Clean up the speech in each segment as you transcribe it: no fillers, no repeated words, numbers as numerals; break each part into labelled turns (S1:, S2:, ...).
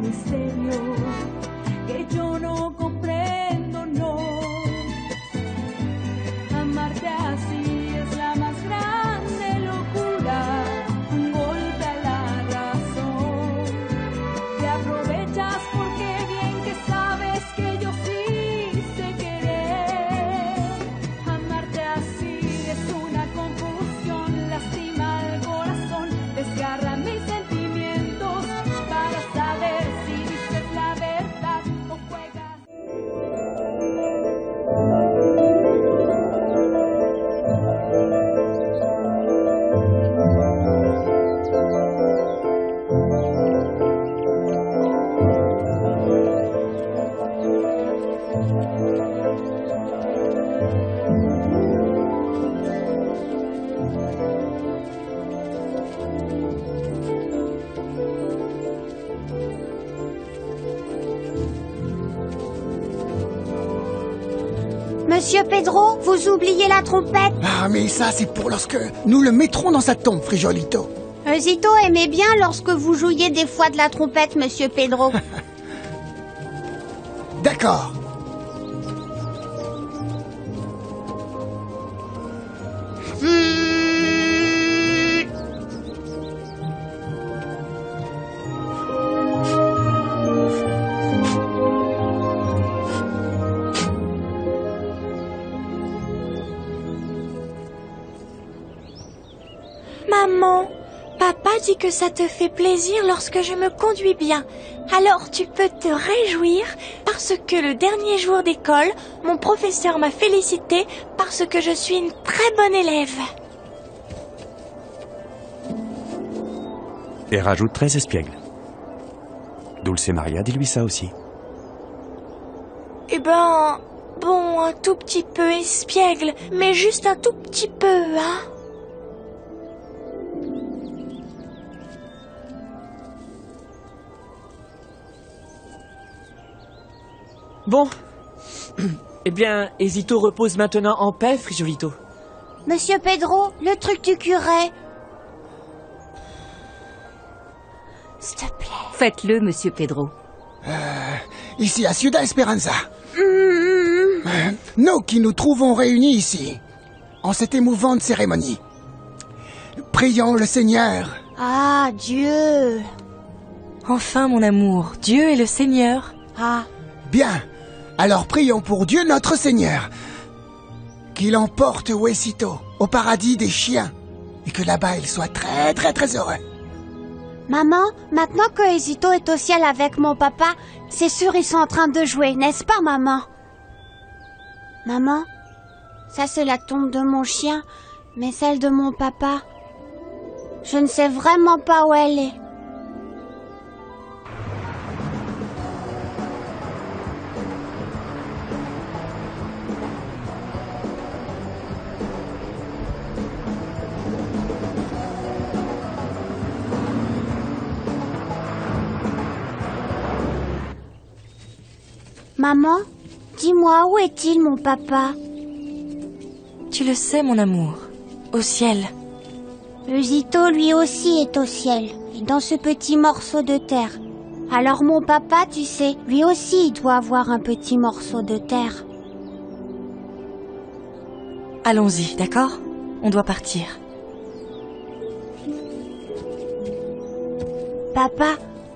S1: misterio que yo no comprendo, no. Amarte así es la más grande locura, un golpe a la razón. Te aprovechas porque bien que sabes que yo sí sé querer. Amarte así es una confusión, lastima el corazón, desgarra mis sentimientos para saber si dices la verdad o juegas.
S2: Monsieur Pedro, vous oubliez la trompette.
S3: Ah, mais ça, c'est pour lorsque nous le mettrons dans sa tombe, Frijolito.
S2: Zito aimait bien lorsque vous jouiez des fois de la trompette, Monsieur Pedro.
S3: D'accord.
S4: Maman, papa dit que ça te fait plaisir lorsque je me conduis bien. Alors tu peux te réjouir parce que le dernier jour d'école, mon professeur m'a félicité parce que je suis une très bonne élève.
S5: Et rajoute 13 espiègles. Dulce Maria, dis-lui ça aussi.
S4: Eh ben, bon, un tout petit peu espiègle, mais juste un tout petit peu, hein.
S6: Bon. Eh bien, Zito repose maintenant en paix, Frijolito.
S2: Monsieur Pedro, le truc du curé.
S4: S'il te plaît.
S7: Faites-le, Monsieur Pedro.
S3: Ici à Ciudad Esperanza. Nous qui nous trouvons réunis ici, en cette émouvante cérémonie. Prions le Seigneur.
S2: Ah, Dieu.
S4: Enfin, mon amour, Dieu est le Seigneur.
S2: Ah,
S3: Bien, alors prions pour Dieu notre Seigneur. Qu'il emporte Huesito au paradis des chiens et que là-bas il soit très très très heureux.
S2: maman, maintenant que Zito est au ciel avec mon papa, c'est sûr ils sont en train de jouer, n'est-ce pas, maman? Maman, ça c'est la tombe de mon chien, mais celle de mon papa, je ne sais vraiment pas où elle est. Maman, dis-moi, où est-il mon papa?
S4: Tu le sais, mon amour, au ciel.
S2: Zito lui aussi est au ciel, et dans ce petit morceau de terre. Alors mon papa, tu sais, lui aussi il doit avoir un petit morceau de terre.
S4: Allons-y, d'accord? On doit partir.
S2: Papa,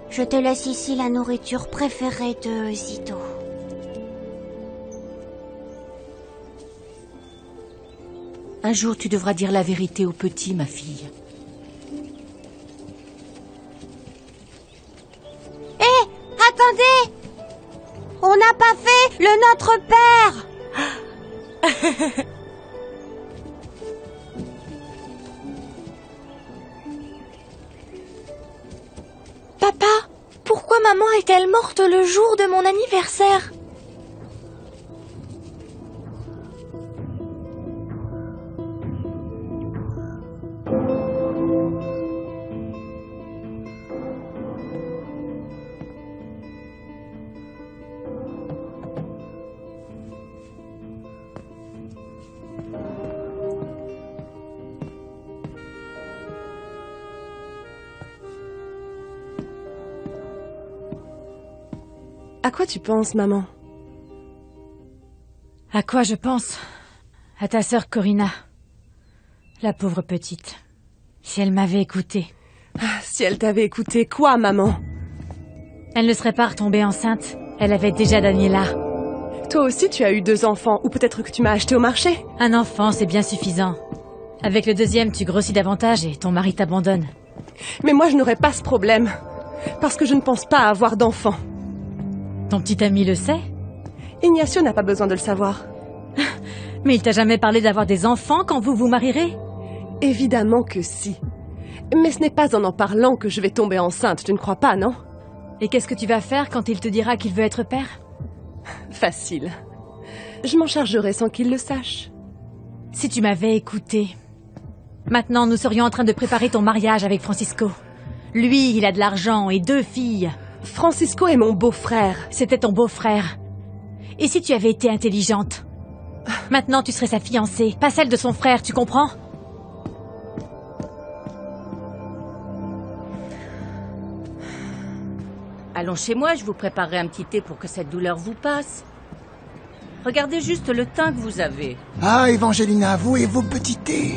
S2: je te laisse ici la nourriture préférée de Zito.
S7: Un jour, tu devras dire la vérité au petit, ma fille.
S2: Hé, attendez! On n'a pas fait le Notre Père!
S4: Papa, pourquoi maman est-elle morte le jour de mon anniversaire?
S8: À quoi tu penses, maman?
S7: À quoi je pense? À ta sœur Corinna. La pauvre petite. Si elle m'avait écoutée.
S8: Si elle t'avait écouté, quoi, maman?
S7: Elle ne serait pas retombée enceinte. Elle avait déjà Daniela.
S8: Toi aussi, tu as eu 2 enfants, ou peut-être que tu m'as acheté au marché.
S7: Un enfant, c'est bien suffisant. Avec le deuxième, tu grossis davantage et ton mari t'abandonne.
S8: Mais moi, je n'aurais pas ce problème. Parce que je ne pense pas avoir d'enfants.
S7: Ton petit ami le sait?
S8: Ignacio n'a pas besoin de le savoir.
S7: Mais il t'a jamais parlé d'avoir des enfants quand vous vous marierez?
S8: Évidemment que si. Mais ce n'est pas en parlant que je vais tomber enceinte, tu ne crois pas, non?
S7: Et qu'est-ce que tu vas faire quand il te dira qu'il veut être père?
S8: Facile. Je m'en chargerai sans qu'il le sache.
S7: Si tu m'avais écouté. Maintenant, nous serions en train de préparer ton mariage avec Francisco. Lui, il a de l'argent et 2 filles.
S8: Francisco est mon beau-frère.
S7: C'était ton beau-frère. Et si tu avais été intelligente? Maintenant, tu serais sa fiancée, pas celle de son frère, tu comprends?
S9: Allons chez moi, je vous préparerai un petit thé pour que cette douleur vous passe. Regardez juste le teint que vous avez.
S3: Ah, Evangelina, vous et vos petits thés.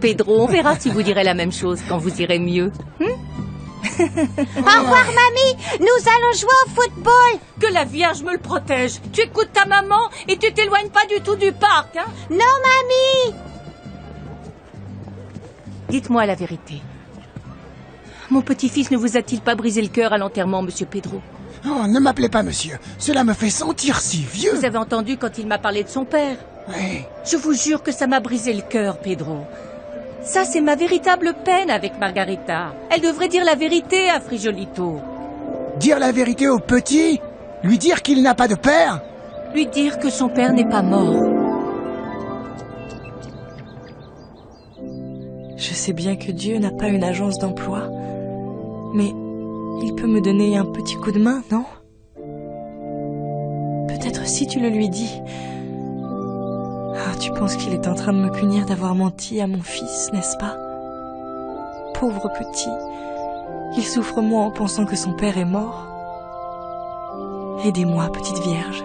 S9: Pedro, on verra si vous direz la même chose quand vous irez mieux.
S2: Au revoir, mamie. Nous allons jouer au football.
S9: Que la Vierge me le protège. Tu écoutes ta maman et tu t'éloignes pas du tout du parc, hein?
S2: Non, mamie.
S9: Dites-moi la vérité. Mon petit-fils ne vous a-t-il pas brisé le cœur à l'enterrement, monsieur Pedro?
S3: Oh, ne m'appelez pas monsieur. Cela me fait sentir si vieux.
S9: Vous avez entendu quand il m'a parlé de son père?
S3: Oui.
S9: Je vous jure que ça m'a brisé le cœur, Pedro. Ça, c'est ma véritable peine avec Margarita. Elle devrait dire la vérité à Frijolito.
S3: Dire la vérité au petit? Lui dire qu'il n'a pas de père?
S9: Lui dire que son père n'est pas mort.
S10: Je sais bien que Dieu n'a pas une agence d'emploi, mais il peut me donner un petit coup de main, non? Peut-être si tu le lui dis. Ah, tu penses qu'il est en train de me punir d'avoir menti à mon fils, n'est-ce pas? Pauvre petit, il souffre moins en pensant que son père est mort. Aidez-moi, petite Vierge.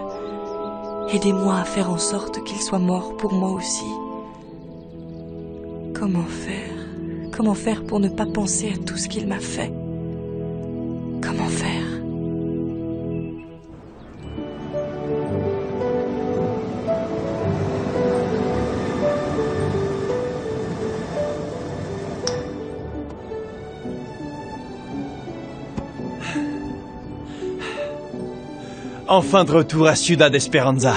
S10: Aidez-moi à faire en sorte qu'il soit mort pour moi aussi. Comment faire? Comment faire pour ne pas penser à tout ce qu'il m'a fait? Comment faire?
S11: Enfin de retour à Ciudad Esperanza.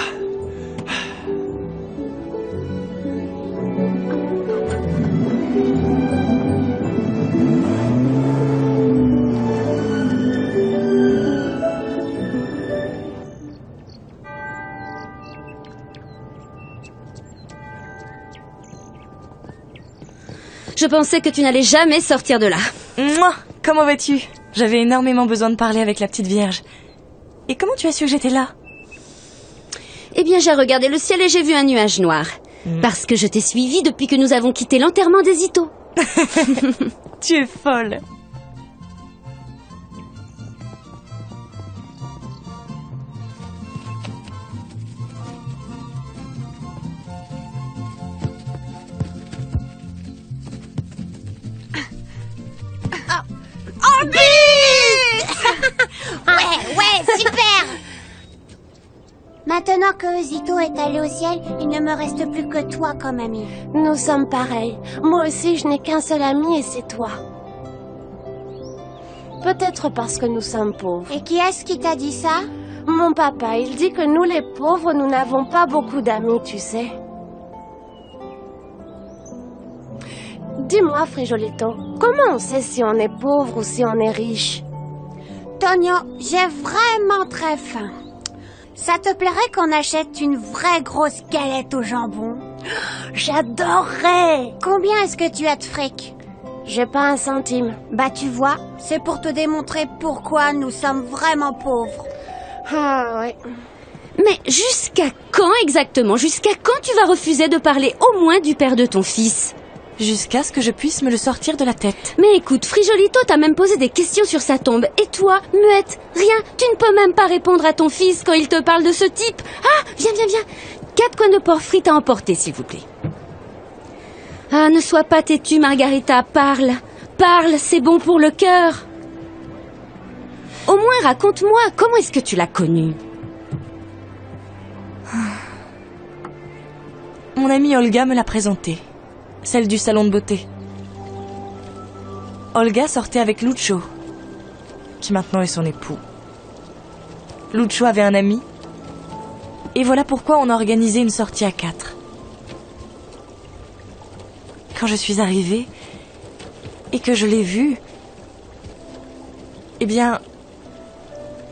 S12: Je pensais que tu n'allais jamais sortir de là.
S10: Mouah, comment vas-tu? J'avais énormément besoin de parler avec la petite Vierge. Et comment tu as su que j'étais là?
S12: Eh bien, j'ai regardé le ciel et j'ai vu un nuage noir. Parce que je t'ai suivi depuis que nous avons quitté l'enterrement des Ito.
S10: Tu es folle.
S2: Oh, but! Ouais, super! Maintenant que Zito est allé au ciel, il ne me reste plus que toi comme ami.
S4: Nous sommes pareils. Moi aussi, je n'ai qu'un seul ami et c'est toi. Peut-être parce que nous sommes pauvres.
S2: Et qui est-ce qui t'a dit ça?
S4: Mon papa, il dit que nous les pauvres, nous n'avons pas beaucoup d'amis, tu sais. Dis-moi, Frijolito, comment on sait si on est pauvre ou si on est riche?
S2: Tonio, j'ai vraiment très faim. Ça te plairait qu'on achète une vraie grosse galette au jambon?
S4: J'adorerais!
S2: Combien est-ce que tu as de fric?
S4: J'ai pas un centime.
S2: Bah tu vois, c'est pour te démontrer pourquoi nous sommes vraiment pauvres.
S4: Ah ouais.
S12: Mais jusqu'à quand exactement? Jusqu'à quand tu vas refuser de parler au moins du père de ton fils?
S10: Jusqu'à ce que je puisse me le sortir de la tête.
S12: Mais écoute, Frijolito t'a même posé des questions sur sa tombe. Et toi, muette, rien, tu ne peux même pas répondre à ton fils quand il te parle de ce type. Ah, viens. 4 coins de porc frit à emporter, s'il vous plaît. Ah, ne sois pas têtue, Margarita, parle. Parle, c'est bon pour le cœur. Au moins, raconte-moi, comment est-ce que tu l'as connue?
S10: Mon amie Olga me l'a présentée. Celle du salon de beauté. Olga sortait avec Lucho, qui maintenant est son époux. Lucho avait un ami, et voilà pourquoi on a organisé une sortie à 4. Quand je suis arrivée, et que je l'ai vue, eh bien,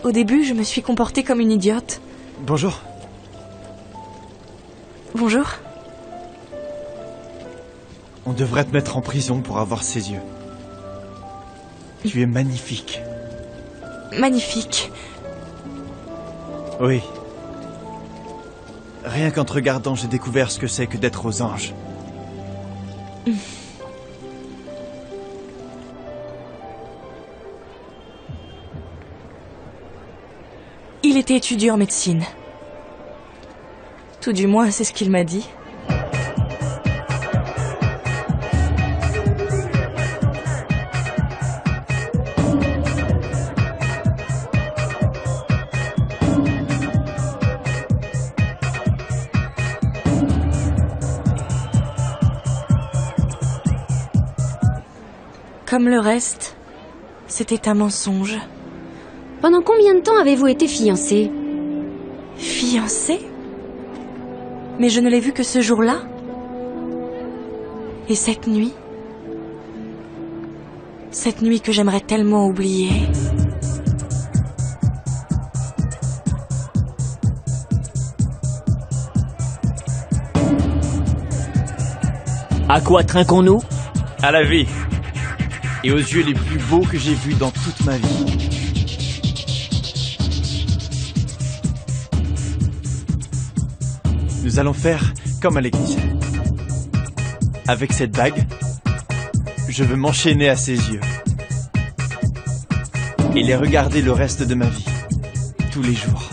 S10: au début, je me suis comportée comme une idiote.
S11: Bonjour.
S10: Bonjour.
S11: On devrait te mettre en prison pour avoir ces yeux. Tu es magnifique.
S10: Magnifique.
S11: Oui. Rien qu'en te regardant, j'ai découvert ce que c'est que d'être aux anges.
S10: Il était étudiant en médecine. Tout du moins, c'est ce qu'il m'a dit. Comme le reste, c'était un mensonge.
S12: Pendant combien de temps avez-vous été fiancés?
S10: Fiancés? Mais je ne l'ai vu que ce jour-là. Et cette nuit que j'aimerais tellement oublier.
S6: À quoi trinquons-nous?
S11: À la vie. Et aux yeux les plus beaux que j'ai vus dans toute ma vie. Nous allons faire comme à l'église. Avec cette bague, je veux m'enchaîner à ses yeux. Et les regarder le reste de ma vie. Tous les jours.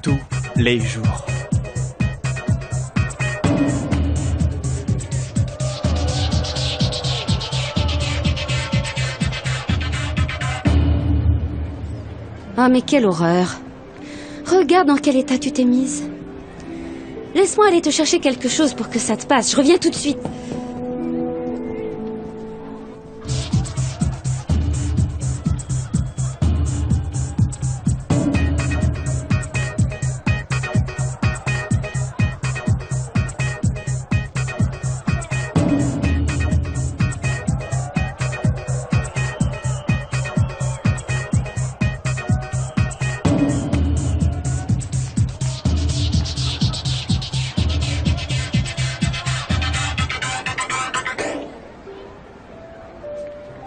S11: Tous les jours.
S12: Ah, mais quelle horreur. Regarde dans quel état tu t'es mise. Laisse-moi aller te chercher quelque chose pour que ça te passe. Je reviens tout de suite.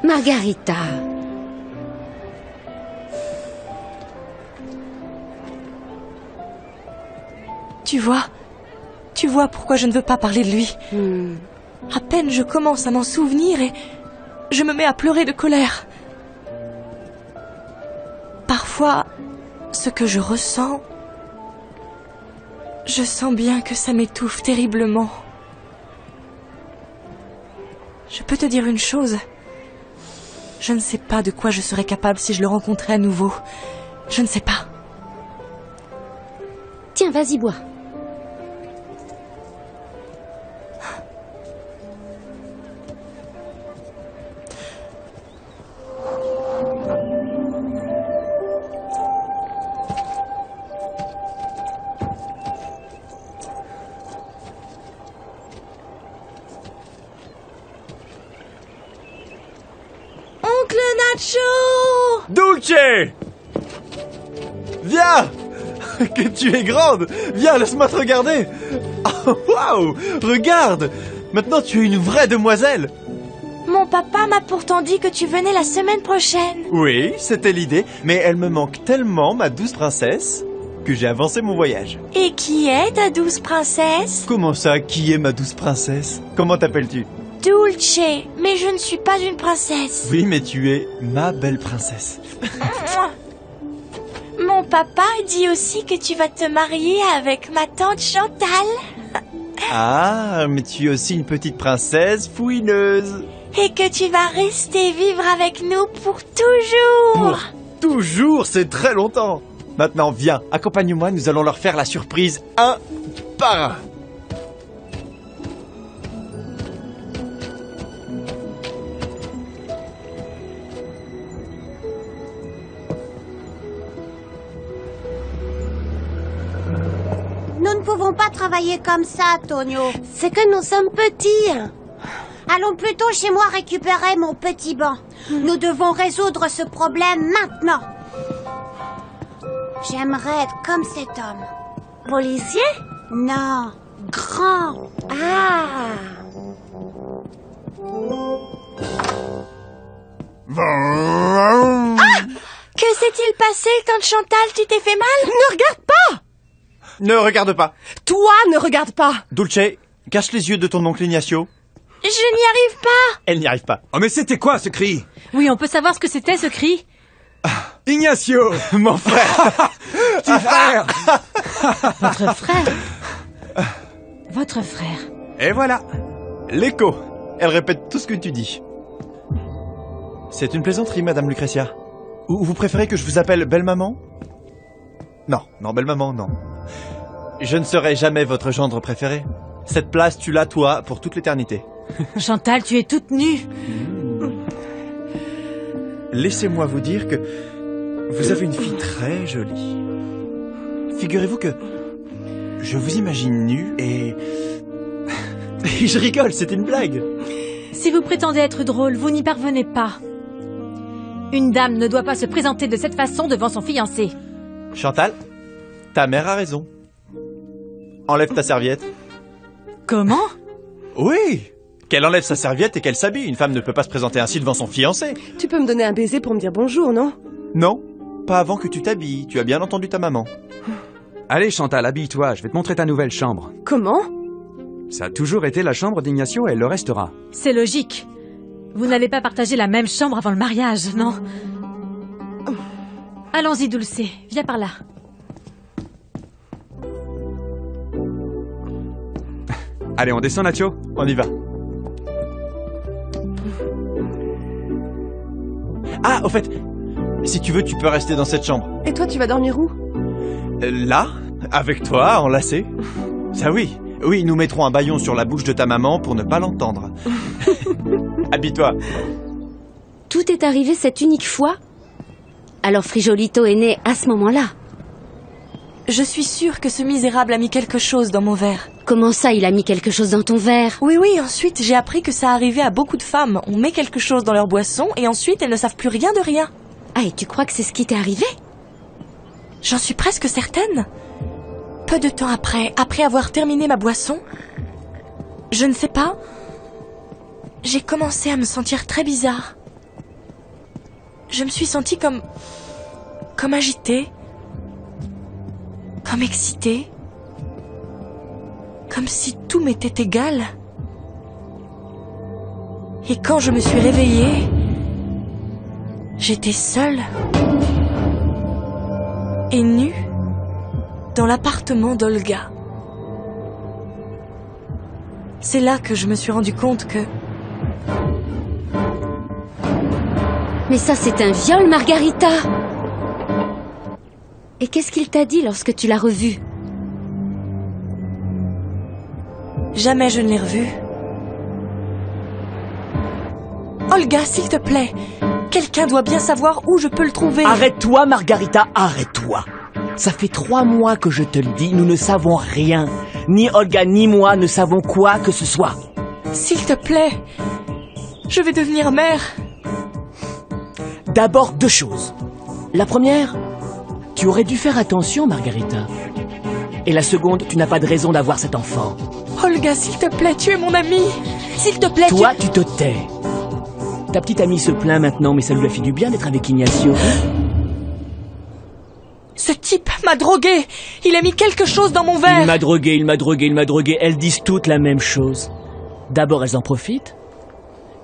S12: Margarita.
S10: Tu vois pourquoi je ne veux pas parler de lui. À peine je commence à m'en souvenir et je me mets à pleurer de colère. Parfois, ce que je ressens, je sens bien que ça m'étouffe terriblement. Je peux te dire une chose. Je ne sais pas de quoi je serais capable si je le rencontrais à nouveau. Je ne sais pas.
S12: Tiens, vas-y, bois.
S10: Oncle Nacho!
S11: Dulce! Viens! Que tu es grande! Viens, laisse-moi te regarder! Oh, waouh! Regarde! Maintenant tu es une vraie demoiselle!
S4: Mon papa m'a pourtant dit que tu venais la semaine prochaine.
S11: Oui, c'était l'idée, mais elle me manque tellement, ma douce princesse, que j'ai avancé mon voyage.
S4: Et qui est ta douce princesse?
S11: Comment ça, qui est ma douce princesse? Comment t'appelles-tu?
S4: Dulce, mais je ne suis pas une princesse.
S11: Oui, mais tu es ma belle princesse.
S4: Mon papa dit aussi que tu vas te marier avec ma tante Chantal.
S11: Ah, mais tu es aussi une petite princesse fouineuse.
S4: Et que tu vas rester vivre avec nous pour toujours.
S11: Toujours, c'est très longtemps. Maintenant, viens, accompagne-moi, nous allons leur faire la surprise un par un.
S2: Nous ne pouvons pas travailler comme ça, Tonio.
S12: C'est que nous sommes petits.
S2: Allons plutôt chez moi récupérer mon petit banc. Nous devons résoudre ce problème maintenant. J'aimerais être comme cet homme.
S12: Policier?
S2: Non, grand.
S12: Ah!
S4: Que s'est-il passé, tante Chantal? Tu t'es fait mal?
S8: Ne regarde pas!
S11: Ne regarde pas.
S8: Toi, ne regarde pas!
S11: Dulce, cache les yeux de ton oncle Ignacio.
S4: Je n'y arrive pas.
S11: Elle n'y arrive pas.
S5: Oh mais c'était quoi ce cri?
S7: Oui, on peut savoir ce que c'était ce cri?
S5: Ignacio!
S11: Mon frère!
S5: Petit frère!
S7: Votre frère? Votre frère.
S5: Et voilà!
S11: L'écho. Elle répète tout ce que tu dis. C'est une plaisanterie, Madame Lucretia. Ou vous préférez que je vous appelle belle-maman? Non, belle-maman, non. Je ne serai jamais votre gendre préféré. Cette place, tu l'as, toi, pour toute l'éternité.
S7: Chantal, tu es toute nue.
S11: Laissez-moi vous dire que vous avez une fille très jolie. Figurez-vous que je vous imagine nue et je rigole, c'est une blague.
S7: Si vous prétendez être drôle, vous n'y parvenez pas. Une dame ne doit pas se présenter de cette façon devant son fiancé.
S11: Chantal, ta mère a raison. Enlève ta serviette.
S7: Comment?
S11: Oui, qu'elle enlève sa serviette et qu'elle s'habille. Une femme ne peut pas se présenter ainsi devant son fiancé.
S8: Tu peux me donner un baiser pour me dire bonjour, non?
S11: Non, pas avant que tu t'habilles. Tu as bien entendu ta maman.
S5: Allez Chantal, habille-toi, je vais te montrer ta nouvelle chambre.
S8: Comment?
S5: Ça a toujours été la chambre d'Ignacio et elle le restera.
S7: C'est logique. Vous n'allez pas partager la même chambre avant le mariage, non? Allons-y, Dulce. Viens par là.
S5: Allez, on descend, Nacho?
S11: On y va. Ah, au fait, si tu veux, tu peux rester dans cette chambre.
S8: Et toi, tu vas dormir où?
S11: Là, avec toi, enlacé. Ça oui. Oui, nous mettrons un bâillon sur la bouche de ta maman pour ne pas l'entendre. Habille-toi.
S12: Tout est arrivé cette unique fois? Alors Frijolito est né à ce moment-là?
S10: Je suis sûre que ce misérable a mis quelque chose dans mon verre.
S12: Comment ça, il a mis quelque chose dans ton verre?
S10: Oui, ensuite j'ai appris que ça arrivait à beaucoup de femmes. On met quelque chose dans leur boisson et ensuite elles ne savent plus rien de rien.
S12: Ah, et tu crois que c'est ce qui t'est arrivé?
S10: J'en suis presque certaine. Peu de temps après avoir terminé ma boisson, je ne sais pas, j'ai commencé à me sentir très bizarre. Je me suis sentie comme agitée, comme excitée, comme si tout m'était égal. Et quand je me suis réveillée, j'étais seule et nue dans l'appartement d'Olga. C'est là que je me suis rendu compte que...
S12: Mais ça, c'est un viol, Margarita! Et qu'est-ce qu'il t'a dit lorsque tu l'as revu?
S10: Jamais je ne l'ai revu. Olga, s'il te plaît, quelqu'un doit bien savoir où je peux le trouver.
S6: Arrête-toi, Margarita, arrête-toi. Ça fait 3 mois que je te le dis, nous ne savons rien. Ni Olga ni moi ne savons quoi que ce soit.
S10: S'il te plaît, je vais devenir mère.
S6: D'abord 2 choses. La première, tu aurais dû faire attention, Margarita. Et la seconde, tu n'as pas de raison d'avoir cet enfant.
S10: Olga, s'il te plaît, tu es mon amie. S'il te plaît,
S6: toi, tu te tais. Ta petite amie se plaint maintenant, mais ça lui a fait du bien d'être avec Ignacio.
S10: Ce type m'a drogué. Il a mis quelque chose dans mon verre.
S6: Il m'a drogué. Elles disent toutes la même chose. D'abord, elles en profitent,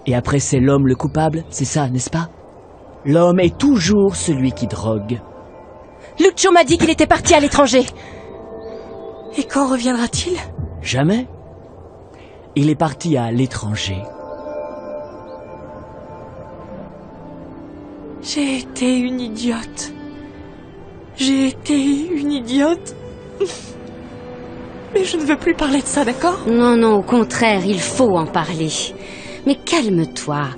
S6: Et après, c'est l'homme le coupable, c'est ça, n'est-ce pas? L'homme est toujours celui qui drogue.
S10: Lucio m'a dit qu'il était parti à l'étranger. Et quand reviendra-t-il?
S6: Jamais. Il est parti à l'étranger.
S10: J'ai été une idiote. J'ai été une idiote. Mais je ne veux plus parler de ça, d'accord?
S12: Non, non, au contraire, il faut en parler. Mais calme-toi.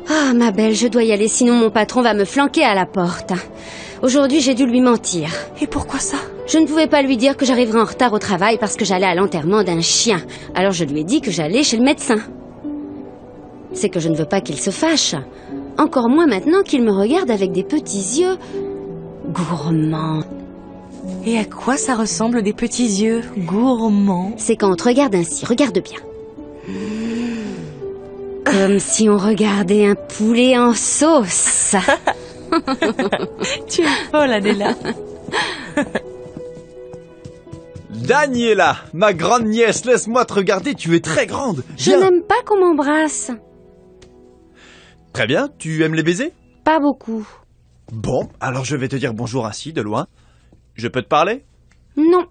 S12: Ah, ma belle, je dois y aller, sinon mon patron va me flanquer à la porte. Aujourd'hui, j'ai dû lui mentir.
S10: Et pourquoi ça?
S12: Je ne pouvais pas lui dire que j'arriverais en retard au travail parce que j'allais à l'enterrement d'un chien. Alors je lui ai dit que j'allais chez le médecin. C'est que je ne veux pas qu'il se fâche. Encore moins maintenant qu'il me regarde avec des petits yeux gourmands.
S10: Et à quoi ça ressemble des petits yeux gourmands?
S12: C'est quand on te regarde ainsi, regarde bien. Comme si on regardait un poulet en sauce.
S10: Tu es folle, Adela.
S11: Daniela, ma grande nièce, laisse-moi te regarder, tu es très grande.
S12: Je n'aime pas qu'on m'embrasse.
S11: Très bien, tu aimes les baisers?
S12: Pas beaucoup.
S11: Bon, alors je vais te dire bonjour ainsi, de loin. Je peux te parler?
S12: Non.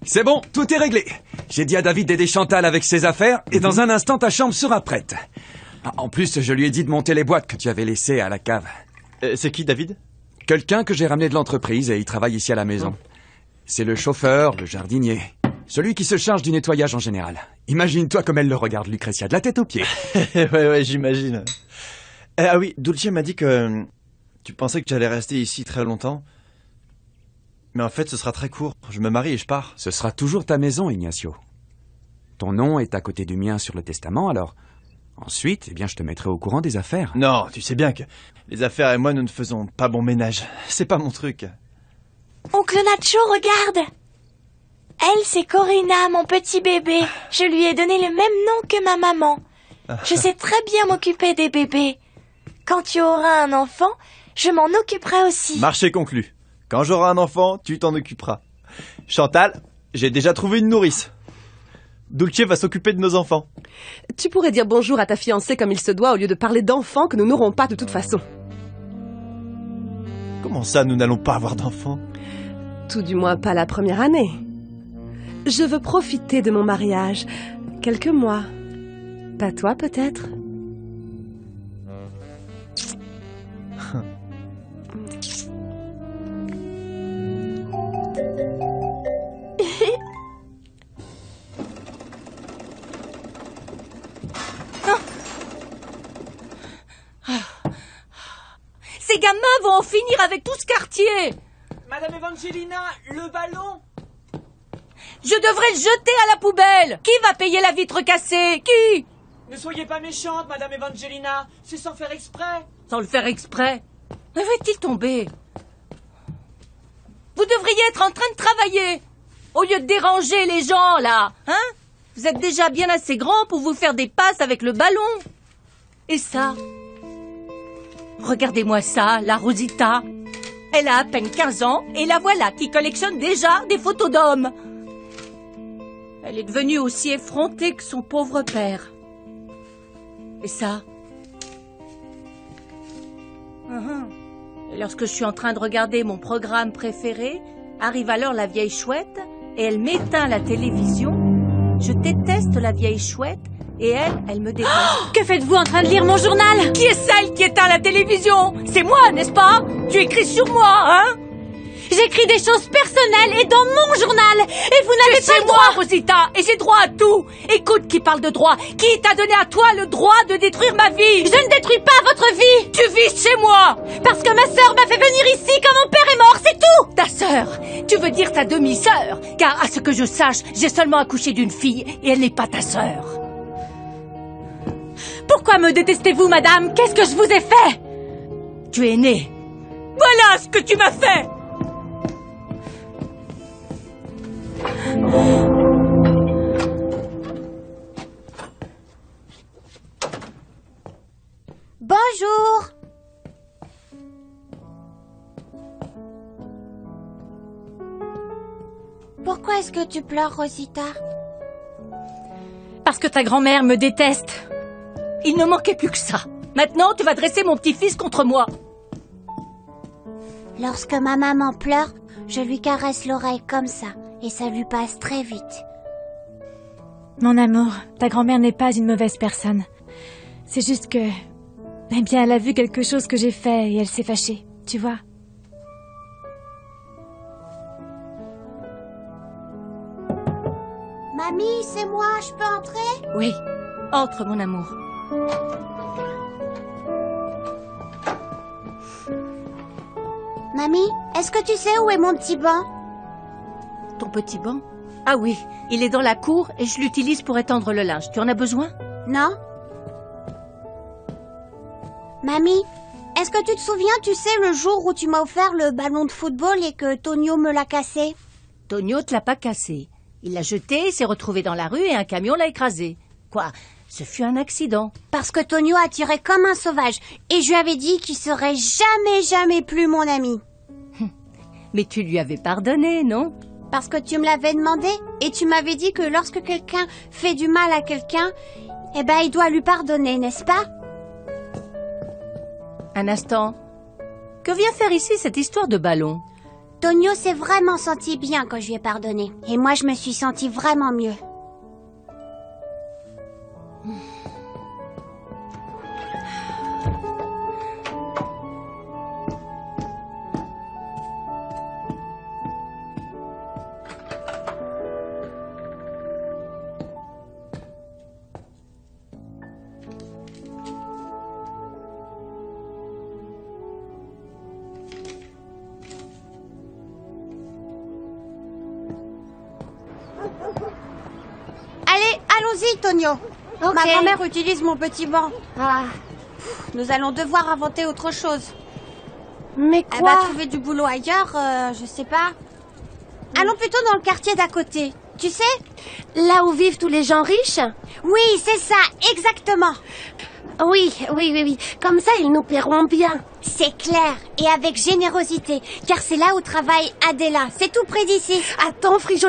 S13: C'est bon, tout est réglé. J'ai dit à David d'aider Chantal avec ses affaires et dans un instant ta chambre sera prête. En plus, je lui ai dit de monter les boîtes que tu avais laissées à la cave.
S11: C'est qui, David?
S13: Quelqu'un que j'ai ramené de l'entreprise et il travaille ici à la maison. C'est le chauffeur, le jardinier, celui qui se charge du nettoyage en général. Imagine-toi comme elle le regarde, Lucretia, de la tête aux pieds.
S11: ouais, j'imagine. Ah oui, Dulce m'a dit que tu pensais que j'allais rester ici très longtemps. Mais en fait, ce sera très court. Je me marie et je pars.
S13: Ce sera toujours ta maison, Ignacio. Ton nom est à côté du mien sur le testament, alors... Ensuite, eh bien, je te mettrai au courant des affaires.
S11: Non, tu sais bien que les affaires et moi, nous ne faisons pas bon ménage. C'est pas mon truc.
S4: Oncle Nacho, regarde! Elle, c'est Corina, mon petit bébé. Je lui ai donné le même nom que ma maman. Je sais très bien m'occuper des bébés. Quand tu auras un enfant, je m'en occuperai aussi.
S11: Marché conclu. Quand j'aurai un enfant, tu t'en occuperas. Chantal, j'ai déjà trouvé une nourrice. Dulce va s'occuper de nos enfants.
S8: Tu pourrais dire bonjour à ta fiancée comme il se doit au lieu de parler d'enfants que nous n'aurons pas de toute façon.
S11: Comment ça, nous n'allons pas avoir d'enfants?
S8: Tout du moins pas la première année. Je veux profiter de mon mariage. Quelques mois. Pas toi, peut-être?
S9: Ces gamins vont en finir avec tout ce quartier.
S6: Madame Evangelina, le ballon?
S9: Je devrais le jeter à la poubelle. Qui va payer la vitre cassée? Qui?
S6: Ne soyez pas méchante, Madame Evangelina. C'est sans faire exprès.
S9: Sans le faire exprès. Où est-il tombé? Vous devriez être en train de travailler, au lieu de déranger les gens, là. Hein? Vous êtes déjà bien assez grand pour vous faire des passes avec le ballon. Et ça? Regardez-moi ça, la Rosita. Elle a à peine 15 ans et la voilà qui collectionne déjà des photos d'hommes. Elle est devenue aussi effrontée que son pauvre père. Et ça? Et lorsque je suis en train de regarder mon programme préféré, arrive alors la vieille chouette et elle m'éteint la télévision. Je déteste la vieille chouette et elle me déteste.
S7: Que faites-vous en train de lire mon journal?
S9: Qui est celle qui éteint la télévision? C'est moi, n'est-ce pas? Tu écris sur moi, hein?
S7: J'écris des choses personnelles et dans mon journal. Et vous n'avez pas le droit.
S9: C'est moi, Rosita, et j'ai droit à tout. Écoute, qui parle de droit? Qui t'a donné à toi le droit de détruire ma vie?
S7: Je ne détruis pas votre vie.
S9: Tu vis chez moi.
S7: Parce que ma sœur m'a fait venir ici quand mon père est mort, c'est tout.
S9: Ta sœur? Tu veux dire ta demi-sœur? Car à ce que je sache, j'ai seulement accouché d'une fille et elle n'est pas ta sœur.
S7: Pourquoi me détestez-vous, madame? Qu'est-ce que je vous ai fait?
S9: Tu es née. Voilà ce que tu m'as fait.
S2: Bonjour. Pourquoi est-ce que tu pleures, Rosita?
S7: Parce que ta grand-mère me déteste.
S9: Il ne manquait plus que ça. Maintenant, tu vas dresser mon petit-fils contre moi.
S2: Lorsque ma maman pleure, je lui caresse l'oreille comme ça, et ça lui passe très vite.
S7: Mon amour, ta grand-mère n'est pas une mauvaise personne. C'est juste que... Eh bien, elle a vu quelque chose que j'ai fait et elle s'est fâchée, tu vois.
S2: Mamie, c'est moi, je peux entrer?
S9: Oui, entre mon amour.
S2: Mamie, est-ce que tu sais où est mon petit banc?
S9: Ton petit banc? Ah oui, il est dans la cour et je l'utilise pour étendre le linge. Tu en as besoin?
S2: Non. Mamie, est-ce que tu te souviens, tu sais, le jour où tu m'as offert le ballon de football et que Tonio me l'a cassé?
S9: Tonio te l'a pas cassé. Il l'a jeté, il s'est retrouvé dans la rue et un camion l'a écrasé. Quoi? Ce fut un accident.
S2: Parce que Tonio a tiré comme un sauvage et je lui avais dit qu'il serait jamais plus mon ami.
S9: Mais tu lui avais pardonné, non?
S2: Parce que tu me l'avais demandé et tu m'avais dit que lorsque quelqu'un fait du mal à quelqu'un, eh ben il doit lui pardonner, n'est-ce pas?
S9: Un instant. Que vient faire ici cette histoire de ballon?
S2: Tonio s'est vraiment senti bien quand je lui ai pardonné. Et moi, je me suis sentie vraiment mieux. Allez, allons-y, Tonio.
S12: Ok.
S2: Ma grand-mère utilise mon petit banc.
S12: Ah.
S2: Nous allons devoir inventer autre chose.
S12: Mais
S2: Elle
S12: quoi?
S2: va trouver du boulot ailleurs, je sais pas. Allons plutôt dans le quartier d'à côté. Tu sais?
S12: Là où vivent tous les gens riches?
S2: Oui, c'est ça, exactement.
S12: Oui. Comme ça, ils nous paieront bien.
S2: C'est clair, et avec générosité, car c'est là où travaille Adela. C'est tout près d'ici.
S12: Attends, Frijo.